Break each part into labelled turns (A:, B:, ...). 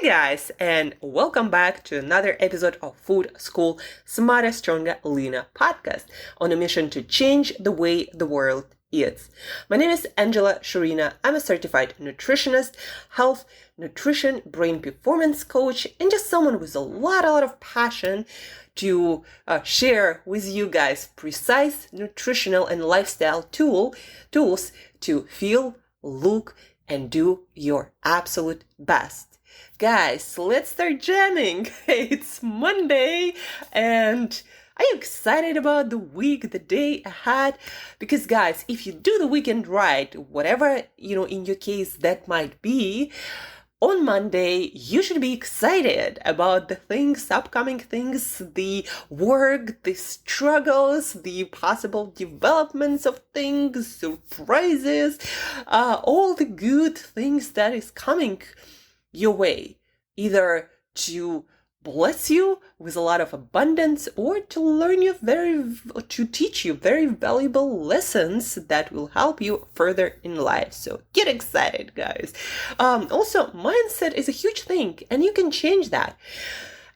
A: Hey guys, and welcome back to another episode of Food School Smarter, Stronger, Leaner podcast on a mission to change the way the world eats. My name is Angela Shurina. I'm a certified nutritionist, health, nutrition, brain performance coach, and just someone with a lot of passion to share with you guys precise nutritional and lifestyle tools to feel, look, and do your absolute best. Guys, let's start jamming. It's Monday, and are you excited about the week, the day ahead? Because guys, if you do the weekend right, whatever, in your case that might be, on Monday, you should be excited about the things, upcoming things, the work, the struggles, the possible developments of things, surprises, all the good things that is coming your way, either to bless you with a lot of abundance or to teach you very valuable lessons that will help you further in life. So get excited, guys. Also, mindset is a huge thing and you can change that.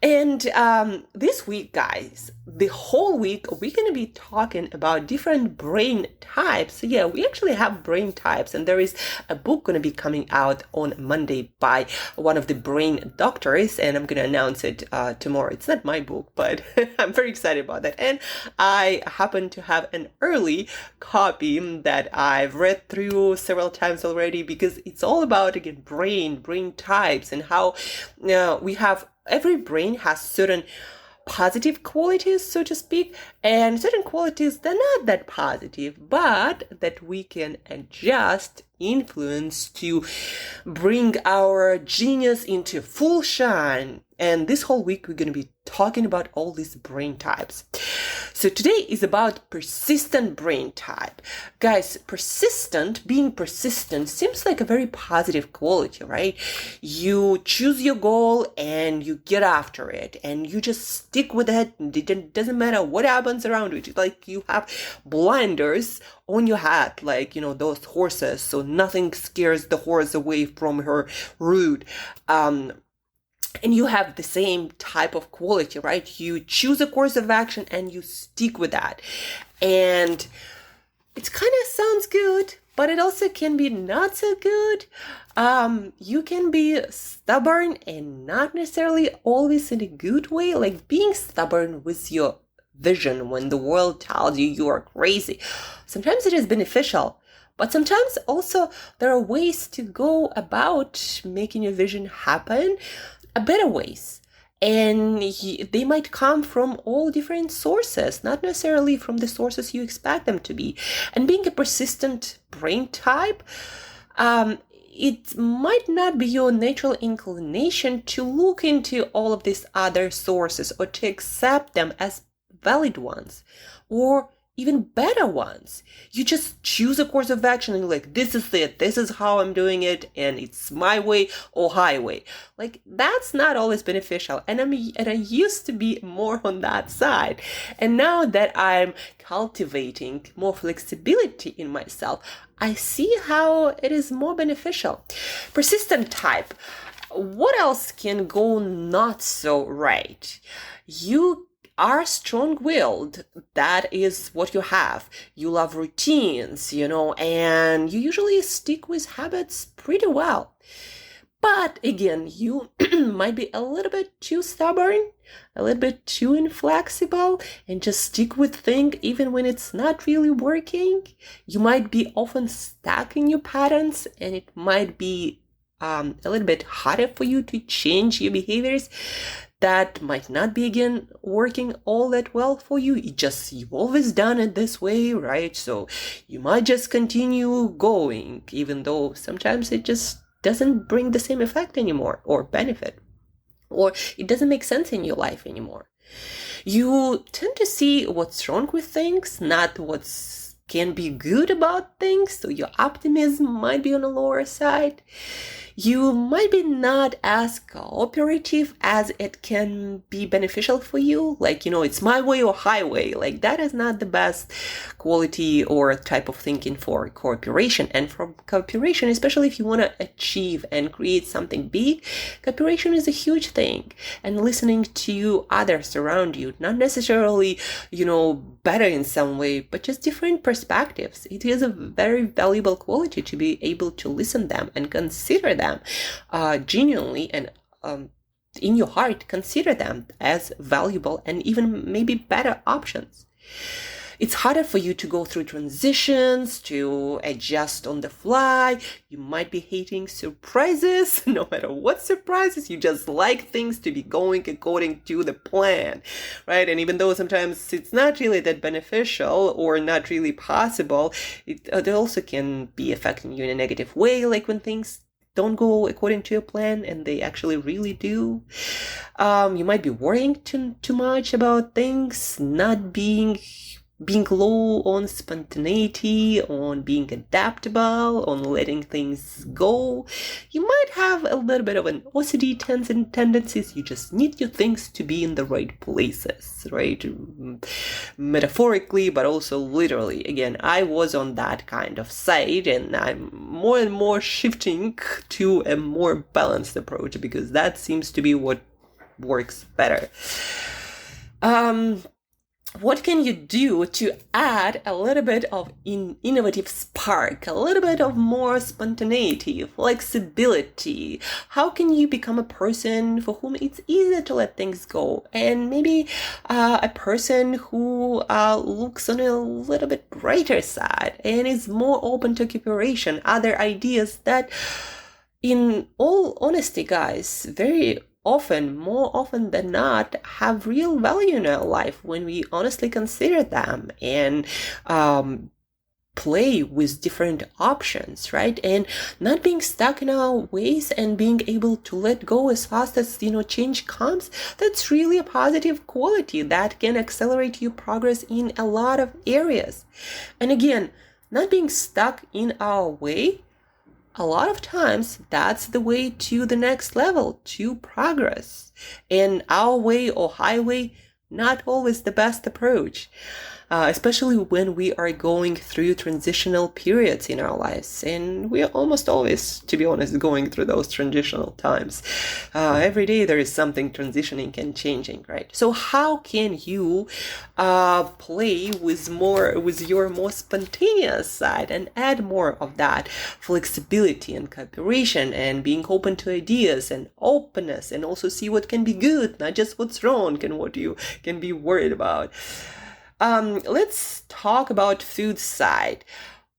A: And this week, guys, the whole week, we're going to be talking about different brain types. So yeah, we actually have brain types, and there is a book going to be coming out on Monday by one of the brain doctors, and I'm going to announce it tomorrow. It's not my book, but I'm very excited about that. And I happen to have an early copy that I've read through several times already, because it's all about, again, brain types and how we have every brain has certain positive qualities, so to speak, and certain qualities that are not that positive, but that we can adjust, influence to bring our genius into full shine. And this whole week, we're going to be talking about all these brain types. So today is about persistent brain type. Guys, being persistent seems like a very positive quality, right? You choose your goal and you get after it and you just stick with it. It doesn't matter what happens around you. It's like you have blinders on your head, like, those horses, so nothing scares the horse away from her route. And you have the same type of quality, right? You choose a course of action and you stick with that. And it kind of sounds good, but it also can be not so good. You can be stubborn and not necessarily always in a good way, like being stubborn with your vision when the world tells you are crazy. Sometimes it is beneficial. But sometimes also there are ways to go about making your vision happen, better ways. And they might come from all different sources, not necessarily from the sources you expect them to be. And being a persistent brain type, it might not be your natural inclination to look into all of these other sources or to accept them as valid ones or even better ones. You just choose a course of action and you're like, this is it, this is how I'm doing it, and it's my way or highway. Like, that's not always beneficial. And I used to be more on that side. And now that I'm cultivating more flexibility in myself, I see how it is more beneficial. Persistent type. What else can go not so right? You are strong-willed. That is what you have. You love routines, and you usually stick with habits pretty well. But again, you might be a little bit too stubborn, a little bit too inflexible, and just stick with things even when it's not really working. You might be often stuck in your patterns, and it might be a little bit harder for you to change your behaviors that might not be, again, working all that well for you. You've always done it this way, right? So you might just continue going, even though sometimes it just doesn't bring the same effect anymore or benefit, or it doesn't make sense in your life anymore. You tend to see what's wrong with things, not what's can be good about things. So your optimism might be on the lower side. You might be not as cooperative as it can be beneficial for you. Like, it's my way or highway. Like, that is not the best quality or type of thinking for cooperation. And for cooperation, especially if you want to achieve and create something big, cooperation is a huge thing. And listening to others around you, not necessarily, better in some way, but just different perspectives. It is a very valuable quality to be able to listen them and consider them genuinely, and in your heart, consider them as valuable and even maybe better options. It's harder for you to go through transitions, to adjust on the fly. You might be hating surprises. No matter what surprises, you just like things to be going according to the plan, right? And even though sometimes it's not really that beneficial or not really possible, it also can be affecting you in a negative way, like when things don't go according to your plan, and they actually really do. You might be worrying too much about things, not being low on spontaneity, on being adaptable, on letting things go. You might have a little bit of an OCD tendencies. You just need your things to be in the right places, right? Metaphorically, but also literally. Again, I was on that kind of side, and I'm more and more shifting to a more balanced approach, because that seems to be what works better. What can you do to add a little bit of innovative spark, a little bit of more spontaneity, flexibility? How can you become a person for whom it's easier to let things go, and maybe a person who looks on a little bit brighter side and is more open to cooperation, other ideas that, in all honesty, guys, more often than not, have real value in our life when we honestly consider them and play with different options, right? And not being stuck in our ways and being able to let go as fast as, change comes. That's really a positive quality that can accelerate your progress in a lot of areas. And again, not being stuck in our way, a lot of times that's the way to the next level, to progress. And our way or highway, not always the best approach. Especially when we are going through transitional periods in our lives. And we are almost always, to be honest, going through those transitional times. Every day there is something transitioning and changing, right? So how can you play with your more spontaneous side and add more of that flexibility and cooperation and being open to ideas and openness, and also see what can be good, not just what's wrong and what you can be worried about? Let's talk about food side.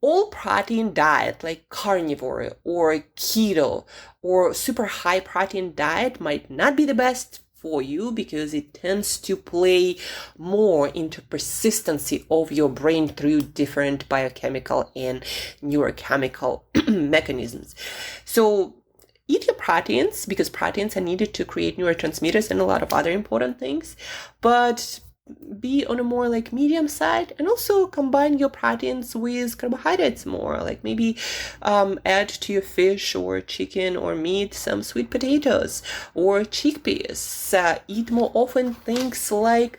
A: All protein diet like carnivore or keto or super high protein diet might not be the best for you, because it tends to play more into persistency of your brain through different biochemical and neurochemical mechanisms. So eat your proteins, because proteins are needed to create neurotransmitters and a lot of other important things, but be on a more like medium side, and also combine your proteins with carbohydrates more, like maybe add to your fish or chicken or meat some sweet potatoes or chickpeas. Eat more often things like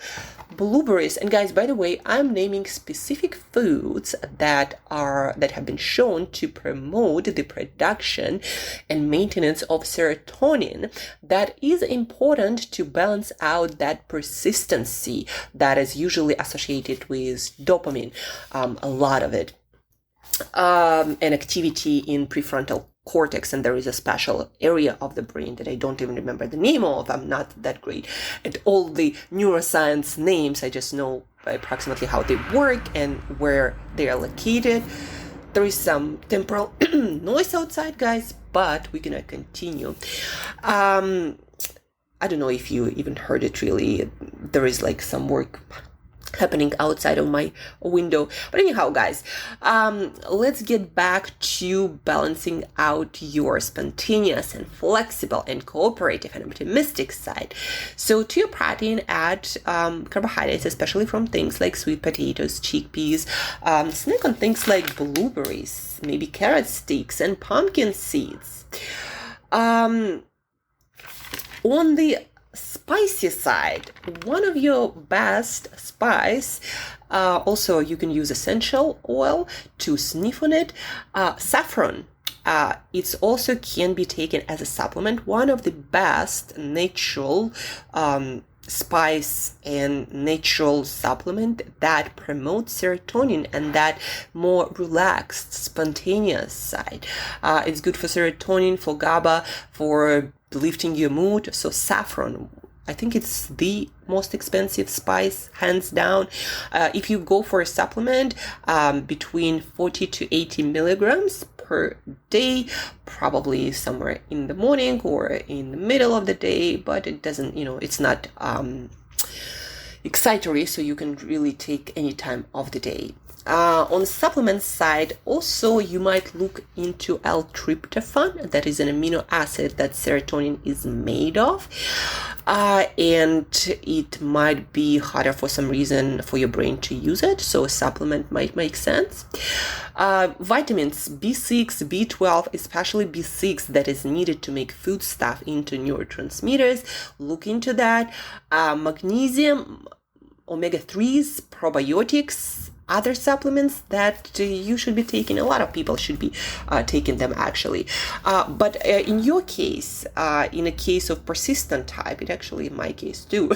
A: blueberries. And guys, by the way, I'm naming specific foods that have been shown to promote the production and maintenance of serotonin that is important to balance out that persistency that is usually associated with dopamine, a lot of it, and activity in prefrontal cortex. And there is a special area of the brain that I don't even remember the name of. I'm not that great at all the neuroscience names. I just know approximately how they work and where they are located. There is some temporal noise outside, guys, but we're gonna continue. I don't know if you even heard it really. There is like some work happening outside of my window. But anyhow, guys, let's get back to balancing out your spontaneous and flexible and cooperative and optimistic side. So to your protein, add carbohydrates, especially from things like sweet potatoes, chickpeas. Snack on things like blueberries, maybe carrot sticks and pumpkin seeds. On the spicy side, one of your best spice, also you can use essential oil to sniff on it, saffron. It also can be taken as a supplement. One of the best natural spice and natural supplement that promotes serotonin and that more relaxed, spontaneous side. It's good for serotonin, for GABA, for lifting your mood. So saffron, I think it's the most expensive spice, hands down. If you go for a supplement, between 40 to 80 milligrams per day, probably somewhere in the morning or in the middle of the day, but it doesn't, it's not excitatory, so you can really take any time of the day. On the supplement side, also you might look into L-tryptophan. That is an amino acid that serotonin is made of, and it might be harder for some reason for your brain to use it, so a supplement might make sense. Vitamins B6, B12, especially B6 that is needed to make foodstuff into neurotransmitters. Look into that. Magnesium, omega-3s, probiotics, other supplements that you should be taking. A lot of people should be taking them, actually. But in your case, in a case of persistent type, it actually in my case too.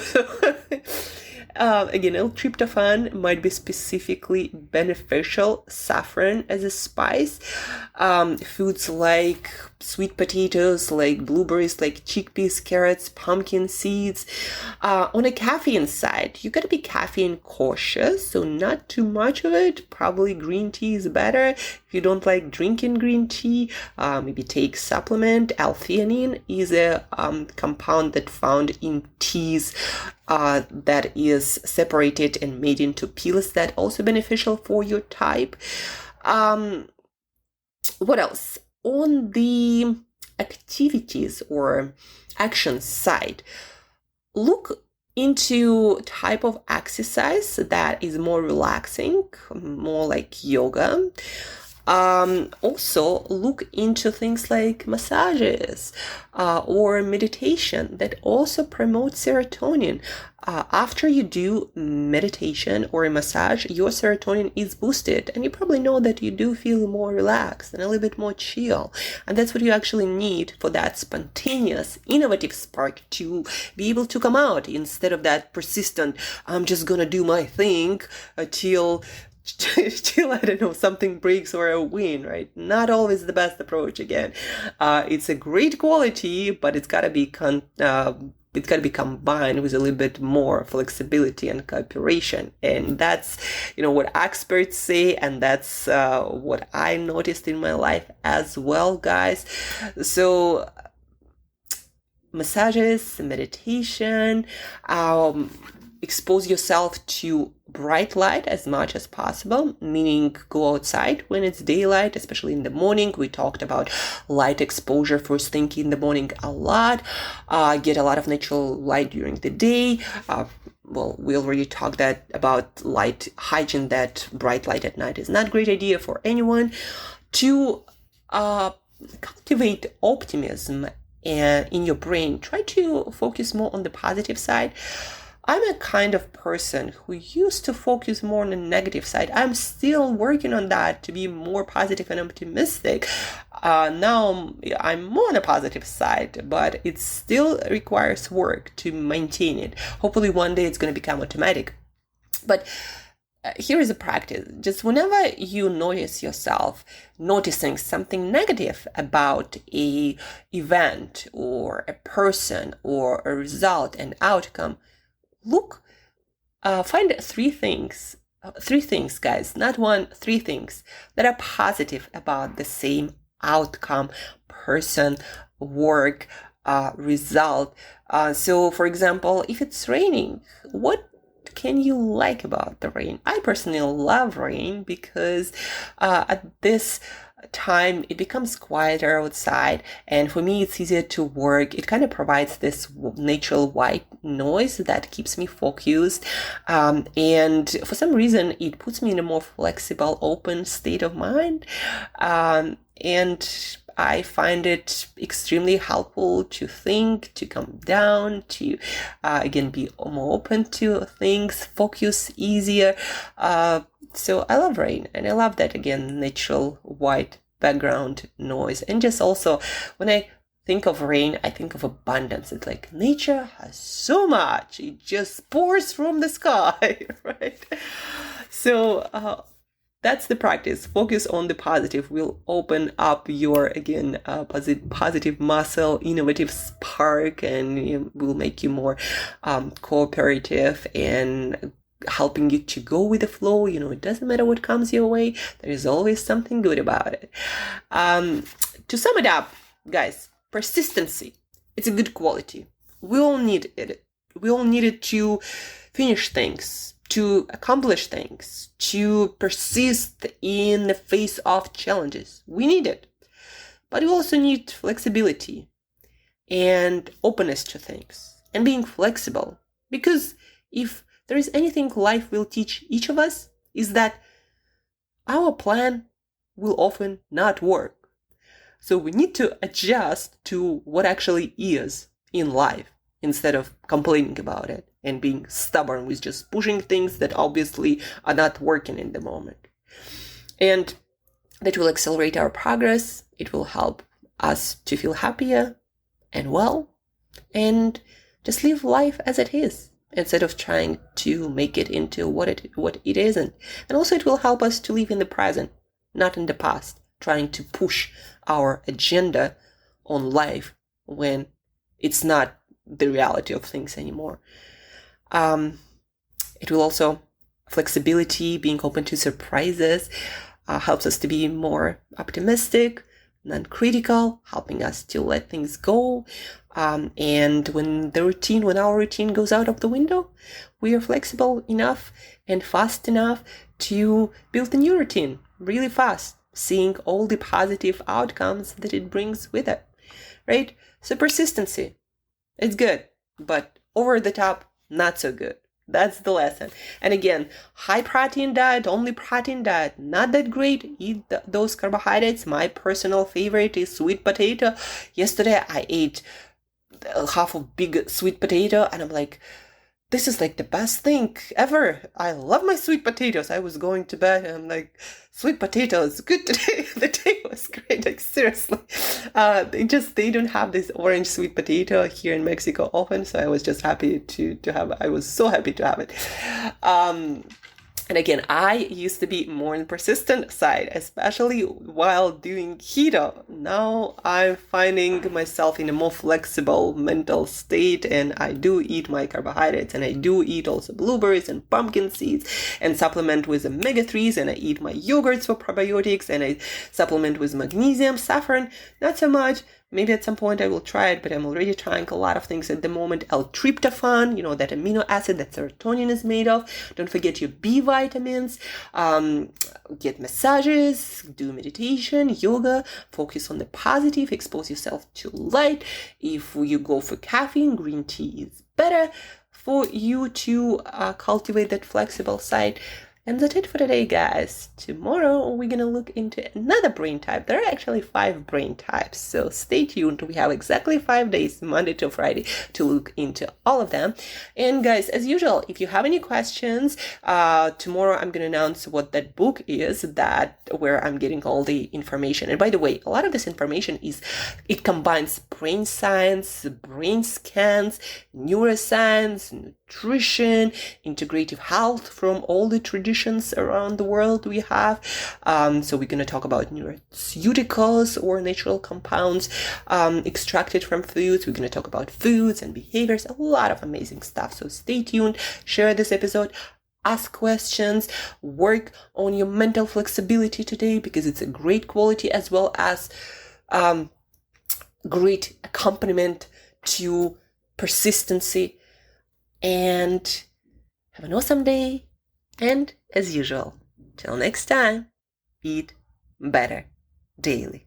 A: Again, L-tryptophan might be specifically beneficial. Saffron as a spice. Foods like sweet potatoes, like blueberries, like chickpeas, carrots, pumpkin seeds. On a caffeine side, you gotta be caffeine cautious, so not too much of it. Probably green tea is better. If you don't like drinking green tea, maybe take supplement. L-theanine is a compound that found in teas that is separated and made into pills that also beneficial for your type. What else? On the activities or actions side, look into type of exercise that is more relaxing, more like yoga. Also look into things like massages or meditation that also promote serotonin. After you do meditation or a massage, your serotonin is boosted, and you probably know that you do feel more relaxed and a little bit more chill, and that's what you actually need for that spontaneous, innovative spark to be able to come out, instead of that persistent, I'm just gonna do my thing till I don't know, something breaks or I win, right? Not always the best approach. Again, it's a great quality, but it's gotta be combined with a little bit more flexibility and cooperation. And that's, what experts say, and that's what I noticed in my life as well, guys. So massages, meditation, expose yourself to bright light as much as possible, meaning go outside when it's daylight, especially in the morning. We talked about light exposure first thing in the morning a lot. Get a lot of natural light during the day. We already talked about light hygiene, that bright light at night is not a great idea for anyone. To cultivate optimism in your brain, try to focus more on the positive side. I'm a kind of person who used to focus more on the negative side. I'm still working on that to be more positive and optimistic. Now I'm more on the positive side, but it still requires work to maintain it. Hopefully one day it's going to become automatic. But here is a practice. Just whenever you notice yourself noticing something negative about a event or a person or a result, an outcome, find three things, guys, not one, three things that are positive about the same outcome, person, work, result. So for example, if it's raining, what can you like about the rain? I personally love rain because at this time it becomes quieter outside, and for me it's easier to work. It kind of provides this natural white noise that keeps me focused, and for some reason it puts me in a more flexible, open state of mind, and I find it extremely helpful to think, to calm down, to again be more open to things, focus easier. So I love rain, and I love that, again, natural white background noise. And just also when I think of rain, I think of abundance. It's like nature has so much, it just pours from the sky, right? So that's the practice. Focus on the positive will open up your, again, positive muscle, innovative spark, and will make you more cooperative and helping you to go with the flow. It doesn't matter what comes your way. There is always something good about it. To sum it up, guys, persistency. It's a good quality. We all need it. We all need it to finish things, to accomplish things, to persist in the face of challenges. We need it. But we also need flexibility and openness to things and being flexible. Because if there is anything life will teach each of us, is that our plan will often not work. So we need to adjust to what actually is in life instead of complaining about it and being stubborn with just pushing things that obviously are not working in the moment. And that will accelerate our progress. It will help us to feel happier and well, and just live life as it is instead of trying to make it into what it isn't. And also it will help us to live in the present, not in the past, trying to push our agenda on life when it's not the reality of things anymore. It will also, flexibility, being open to surprises, helps us to be more optimistic, non-critical, helping us to let things go. And when our routine goes out of the window, we are flexible enough and fast enough to build a new routine really fast, seeing all the positive outcomes that it brings with it, right? So persistency, it's good, but over the top, not so good. That's the lesson. And again, high protein diet, only protein diet, not that great. Eat those carbohydrates. My personal favorite is sweet potato. Yesterday I ate half a big sweet potato and I'm like, this is like the best thing ever. I love my sweet potatoes. I was going to bed and I'm like, sweet potatoes, good today. The day was great. Like seriously, they don't have this orange sweet potato here in Mexico often. So I was just happy to have. I was so happy to have it. And again, I used to be more on the persistent side, especially while doing keto. Now I'm finding myself in a more flexible mental state, and I do eat my carbohydrates, and I do eat also blueberries and pumpkin seeds, and supplement with omega-3s, and I eat my yogurts for probiotics, and I supplement with magnesium, saffron, not so much. Maybe at some point I will try it, but I'm already trying a lot of things at the moment. L-tryptophan, that amino acid that serotonin is made of. Don't forget your B vitamins. Get massages, do meditation, yoga, focus on the positive, expose yourself to light. If you go for caffeine, green tea is better for you to cultivate that flexible side. And that's it for today, guys. Tomorrow, we're going to look into another brain type. There are actually 5 brain types, so stay tuned. We have exactly 5 days, Monday to Friday, to look into all of them. And guys, as usual, if you have any questions, tomorrow I'm going to announce what that book is, where I'm getting all the information. And by the way, a lot of this information it combines brain science, brain scans, neuroscience, nutrition, integrative health from all the traditions around the world we have. So we're going to talk about nutraceuticals or natural compounds extracted from foods. We're going to talk about foods and behaviors, a lot of amazing stuff. So stay tuned, share this episode, ask questions, work on your mental flexibility today, because it's a great quality as well as great accompaniment to persistency. And have an awesome day. And as usual, till next time, eat better daily.